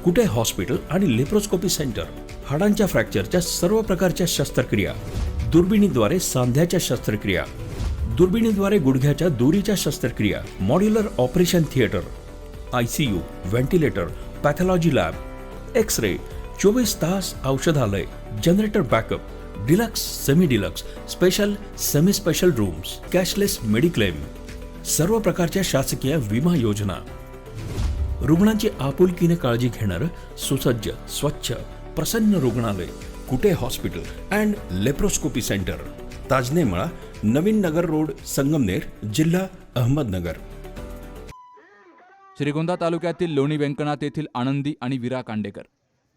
कुटे hospital आणि laparoscopy centre, हाडांच्या फ्रॅक्चरच्या सर्व प्रकारच्या शस्त्रक्रिया, दुर्बिणीद्वारे सांध्याच्या शस्त्रक्रिया, दुर्बिणीद्वारे गुडघ्याच्या दोरीच्या शस्त्रक्रिया, modular operation theatre, ICU, ventilator, pathology lab, x-ray, 24 तास औषधालय, generator backup, deluxe, semi deluxe, special, semi special rooms, cashless mediclaim, सर्व प्रकारच्या शासकीय विमा योजना, रुग्णांची आपुलकीने काळजी घेणारं सुसज्ज, स्वच्छ, प्रसन्न रुग्णालय, Kute hospital and laparoscopy centre, Tajne Mala, Navin Nagar road, Sangamner, जिल्हा अहमदनगर. श्रीगोंदा तालुक्यातील लोणी व्यंकनाथ येथील आनंदी आणि वीरा कांडेकर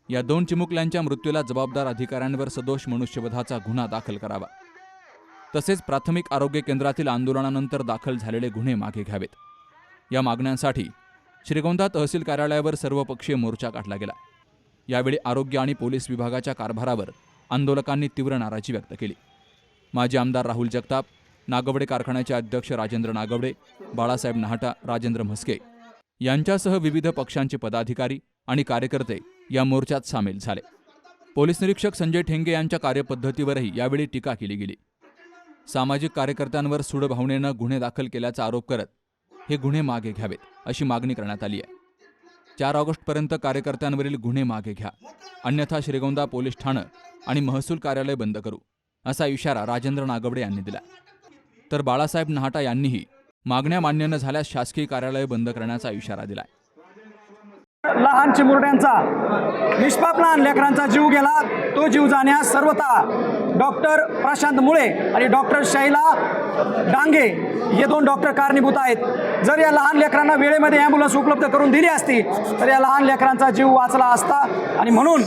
या 2 चिमुकल्यांच्या मृत्यूला जबाबदार अधिकाऱ्यांवर सदोष मनुष्यवधाचा गुन्हा दाखल करावा. तसेच प्राथमिक आरोग्य केंद्रातील आंदोलनानंतर दाखल झालेले गुन्हे मागे घ्यावेत. या मागण्यांसाठी श्रीगोंदा तहसील कार्यालयावर सर्वपक्षीय मोर्चा काढला गेला. यावेळी आरोग्य आणि पोलीस विभागाच्या कारभारावर आंदोलकांनी तीव्र नाराजी व्यक्त केली. माजी आमदार राहुल जगताप, नागवडे कारखान्याचे अध्यक्ष राजेंद्र नागवडे, बाळासाहेब नाहटा, राजेंद्र म्हस्के यांच्यासह विविध पक्षांचे पदाधिकारी आणि कार्यकर्ते या मोर्चात सामील झाले. पोलीस निरीक्षक संजय ठेंगे यांच्या कार्यपद्धतीवरही यावेळी टीका केली गेली. सामाजिक कार्यकर्त्यांवर सूड भावनेनं गुन्हे दाखल केल्याचा आरोप करत हे गुन्हे मागे घ्यावेत अशी मागणी करण्यात आली आहे. 4 ऑगस्टपर्यंत कार्यकर्त्यांवरील गुन्हे मागे घ्या, अन्यथा श्रीगोंदा पोलीस ठाणं आणि महसूल कार्यालय बंद करू असा इशारा राजेंद्र नागवडे यांनी दिला. तर बाळासाहेब नाहटा यांनीही मागण्या मान्य न झाल्यास शासकीय कार्यालय बंद करण्याचा इशारा दिलाय. लहान चिमुरड्यांचा, निष्पाप लहान लेकरांचा जीव गेला. तो जीव जाण्यास सर्वतः डॉक्टर प्रशांत मुळे आणि डॉक्टर शैला डांगे हे 2 डॉक्टर कारणीभूत आहेत. जर या लहान लेकरांना वेळेमध्ये ॲम्ब्युलन्स उपलब्ध करून दिली असती तर या लहान लेकरांचा जीव वाचला असता. आणि म्हणून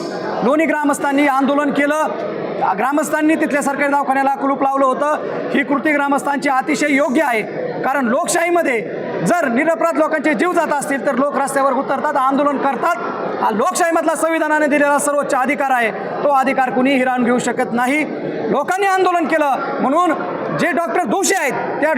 लोणी ग्रामस्थांनी आंदोलन केलं. ग्रामस्थांनी तिथल्या सरकारी दवाखान्याला कुलूप लावलं होतं. ही कृती ग्रामस्थांची अतिशय योग्य आहे, कारण लोकशाहीमध्ये जर निरपराध लोकांचे जीव जात असतील तर लोक रस्त्यावर उतरतात, आंदोलन करतात. हा लोकशाहीमधला संविधानाने दिलेला सर्वोच्च अधिकार आहे. तो अधिकार कुणी हिरावून घेऊ शकत नाही. लोकांनी आंदोलन केलं म्हणून जे डॉक्टर दोषी आहेत त्या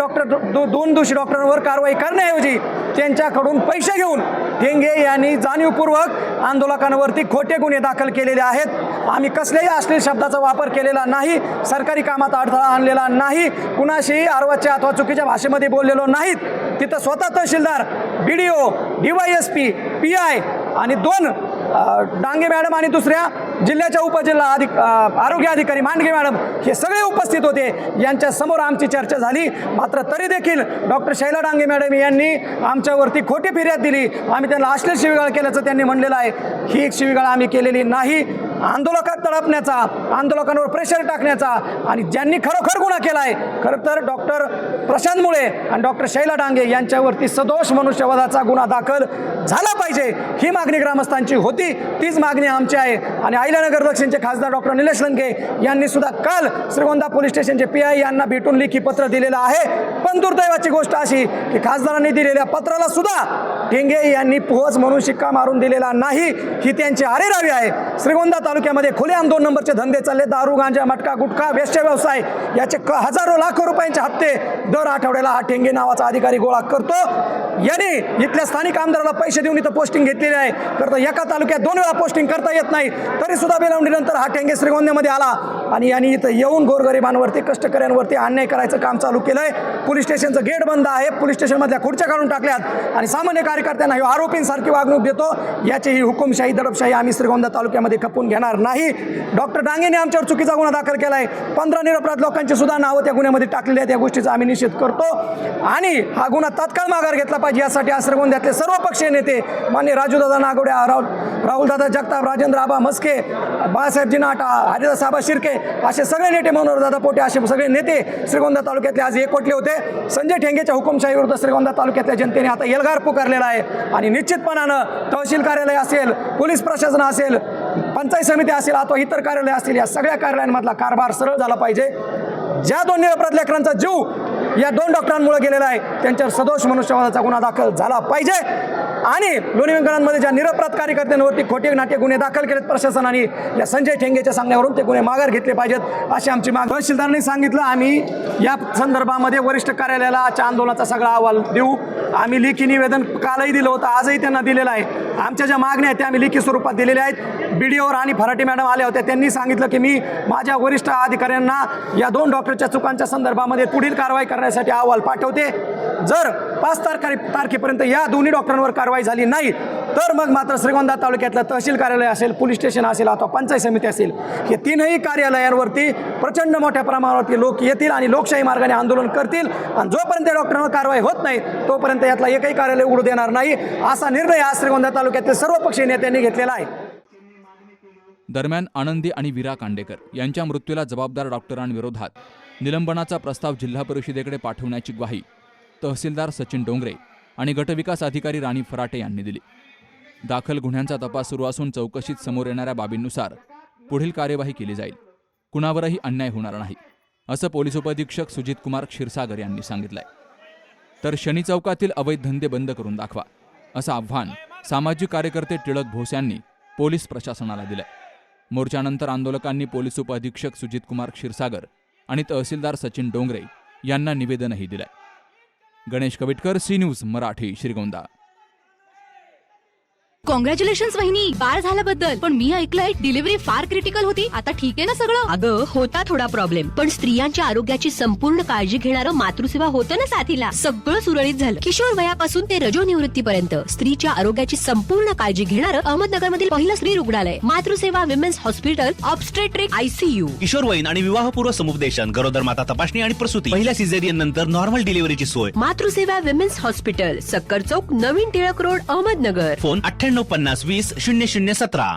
दोन दोषी डॉक्टरांवर कारवाई करण्याऐवजी त्यांच्याकडून पैसे घेऊन ठेंगे यांनी जाणीवपूर्वक आंदोलकांवरती खोटे गुन्हे दाखल केलेले आहेत. आम्ही कसल्याही अश्लील शब्दाचा वापर केलेला नाही, सरकारी कामात अडथळा आणलेला नाही, कुणाशीही आरवाच्या अथवा चुकीच्या भाषेमध्ये बोललेलो नाहीत. तिथं स्वतः तहसीलदार, BDO, DYSP, PI आणि 2 डांगे मॅडम आणि दुसऱ्या जिल्ह्याच्या उपजिल्हा आरोग्य अधिकारी मांडगे मॅडम हे सगळे उपस्थित होते. यांच्या समोर आमची चर्चा झाली. मात्र तरी देखील डॉक्टर शैला डांगे मॅडम यांनी आमच्यावरती खोटी फिर्याद दिली. आम्ही त्यांना अश्लील शिवीगाळ केल्याचं त्यांनी म्हणलेलं आहे. ही एक शिवीगाळ आम्ही केलेली नाही. आंदोलकात तडपण्याचा, आंदोलकांवर प्रेशर टाकण्याचा आणि ज्यांनी खरोखर गुन्हा केला आहे खरं तर डॉक्टर प्रशांत मुळे आणि डॉक्टर शैला डांगे यांच्यावरती सदोष मनुष्यवधाचा गुन्हा दाखल झाला पाहिजे ही मागणी ग्रामस्थांची होती. तीच मागणी आमची आहे. आणि अहिल्यानगर दक्षिणचे खासदार डॉक्टर निलेश लंके यांनी सुद्धा काल श्रीगोंदा पोलीस स्टेशनचे PI यांना भेटून लेखी पत्र दिलेलं आहे. पण दुर्दैवाची गोष्ट अशी की खासदारांनी दिलेल्या पत्राला सुद्धा ठेंगे यांनी पोहोच म्हणून शिक्का मारून दिलेला नाही. ही त्यांची आरेरावी आहे. श्रीगोंदा तालुक्यामध्ये खुलेआम 2 नंबरचे धंदे चालले. दारू, गांजा, मटका, गुटखा, वेश्या व्यवसाय याचे हजारो लाखो रुपयांचे हप्ते दर आठवड्याला हा ठेंगे नावाचा अधिकारी गोळा करतो. याने इथल्या स्थानिक आमदाराला पैसे देऊन इथं पोस्टिंग घेतलेली आहे. तर एका तालुक्यात 2 वेळा पोस्टिंग करता येत नाही. तरी सुद्धा बेलवंडीनंतर हा ठेंगे श्रीगोंद्यामध्ये आला आणि यांनी इथं येऊन गोरगरिबांवरती, कष्टकऱ्यांवरती अन्याय करायचं काम चालू केलंय. पोलीस स्टेशनचं गेट बंद आहे. पोलीस स्टेशनमधल्या खुर्च्या काढून टाकल्यात आणि सामान्य कार्यकर्त्यांना हे आरोपींसारखी वागणूक देतो. याची ही हुकुमशाही, दडपशाही आम्ही श्रीगोंदा तालुक्यामध्ये खपून घेणार नाही. डॉक्टर डांगेने आमच्यावर चुकीचा गुन्हा दाखल केला आहे. 15 निरपराध लोकांची सुद्धा नावं त्या गुन्ह्यामध्ये टाकलेली आहेत. या गोष्टीचा आम्ही निषेध करतो आणि हा गुन्हा तात्काळ माघार घेतला पाहिजे. यासाठी आज श्रीगोंद्यातले सर्व पक्षीय नेते माननीय राजूदादा नागवडे, राहुलदादा जगताप, राजेंद्र आबा म्हस्के, बाळासाहेबजी नाहटा, हरिदास आबा शिर्के असे सगळे नेते, मनोहरदादा पोटे असे सगळे नेते श्रीगोंदा तालुक्यातले आज एकवटले होते. संजय ठेंगेच्या हुकुमशाही विरुद्ध श्रीगोंदा तालुक्यातल्या जनतेने आता एल्गार पुकारलेला आहे आणि निश्चितपणानं तहसील कार्यालय असेल, पोलीस प्रशासन असेल, पंचायत समिती असेल अथवा इतर कार्यालय असतील या सगळ्या कार्यालयांमधला कारभार सरळ झाला पाहिजे. ज्या 2 निरपराध लेकरांचा जीव या 2 डॉक्टरांमुळे गेलेला आहे त्यांच्यावर सदोष मनुष्यवधाचा गुन्हा दाखल झाला पाहिजे. आणि लोणी व्यंकनाथमध्ये ज्या निरपराध कार्यकर्त्यांवरती खोटे नाटे गुन्हे दाखल केलेत प्रशासनाने या संजय ठेंगेच्या सांगण्यावरून ते गुन्हे माघार घेतले पाहिजेत अशी आमची मागणी. तहसीलदारांनी सांगितलं आम्ही या संदर्भामध्ये वरिष्ठ कार्यालयाला आजच्या आंदोलनाचा सगळा अहवाल देऊ. आम्ही लेखी निवेदन कालही दिलं होतं, आजही त्यांना दिलेलं आहे आमच्या ज्या मागण्या आहेत त्या आम्ही लिखित स्वरूपात दिलेल्या आहेत. BDO आणि फराटे मॅडम आल्या होत्या, त्यांनी सांगितलं की मी माझ्या वरिष्ठ अधिकाऱ्यांना या 2 डॉक्टरच्या चुकांच्या संदर्भामध्ये पुढील कारवाई करण्यासाठी अहवाल पाठवते. जर 5 तारखेपर्यंत या दोन्ही डॉक्टरांवर कारवाई झाली नाही तर मग मात्र श्रीगोंदा तालुक्यातलं तहसील कार्यालय असेल, पोलीस स्टेशन असेल अथवा पंचायत समिती असेल, हे 3ही कार्यालयांवरती प्रचंड मोठ्या प्रमाणावरती लोक येतील आणि लोकशाही मार्गाने आंदोलन करतील. आणि जोपर्यंत या डॉक्टरांवर कारवाई होत नाही तोपर्यंत यातला एकही कार्यालय उघडू देणार नाही, असा निर्णय आज श्रीगोंदा तालुक्यातील सर्वपक्षीय नेत्यांनी घेतलेला आहे. दरम्यान आनंदी आणि वीरा कांडेकर यांच्या मृत्यूला जबाबदार डॉक्टरांविरोधात निलंबनाचा प्रस्ताव जिल्हा परिषदेकडे पाठवण्याची ग्वाही तहसीलदार सचिन डोंगरे आणि गटविकास अधिकारी राणी फराटे यांनी दिली. दाखल गुन्ह्यांचा तपास सुरू असून चौकशीत समोर येणाऱ्या बाबींनुसार पुढील कार्यवाही केली जाईल. कुणावरही अन्याय होणार नाही असं पोलीस उपअधीक्षक सुजित कुमार क्षीरसागर यांनी सांगितलंय. तर शनी चौकातील अवैध धंदे बंद करून दाखवा असं आव्हान सामाजिक कार्यकर्ते टिळक भोस यांनी पोलीस प्रशासनाला दिलंय. मोर्चानंतर आंदोलकांनी पोलीस उपअधीक्षक सुजित कुमार क्षीरसागर आणि तहसीलदार सचिन डोंगरे यांना निवेदनही दिलंय. Ganesh Kavitkar, C news Marathi, Shrigonda. Congratulations वहिनी, बाळ झाल्याबद्दल. पण मी ऐकलंय डिलिव्हरी फार क्रिटिकल होती. आता ठीक आहे ना सगळं? अगं होता थोडा प्रॉब्लेम, पण स्त्रियांच्या आरोग्याची संपूर्ण काळजी घेणारं मातृसेवा होतं ना साथीला. सगळं सुरळीत झालं. किशोर वयापासून ते रजोनिवृत्तीपर्यंत स्त्रीच्या आरोग्याची संपूर्ण काळजी घेणारं अहमदनगरमधील पहिलं स्त्री रुग्णालय Matruseva women's hospital, obstetric ICU. किशोरवयीन आणि विवाहपूर्व समुपदेशन, गरोदर माता तपासणी आणि प्रसूती, पहिल्या सिझेरियन नंतर नॉर्मल डिलिव्हरीची सोय. मातृसेवा विमेन्स हॉस्पिटल, सक्कर चौक, नवीन टिळक रोड, अहमदनगर. फोन 9850 20 0017.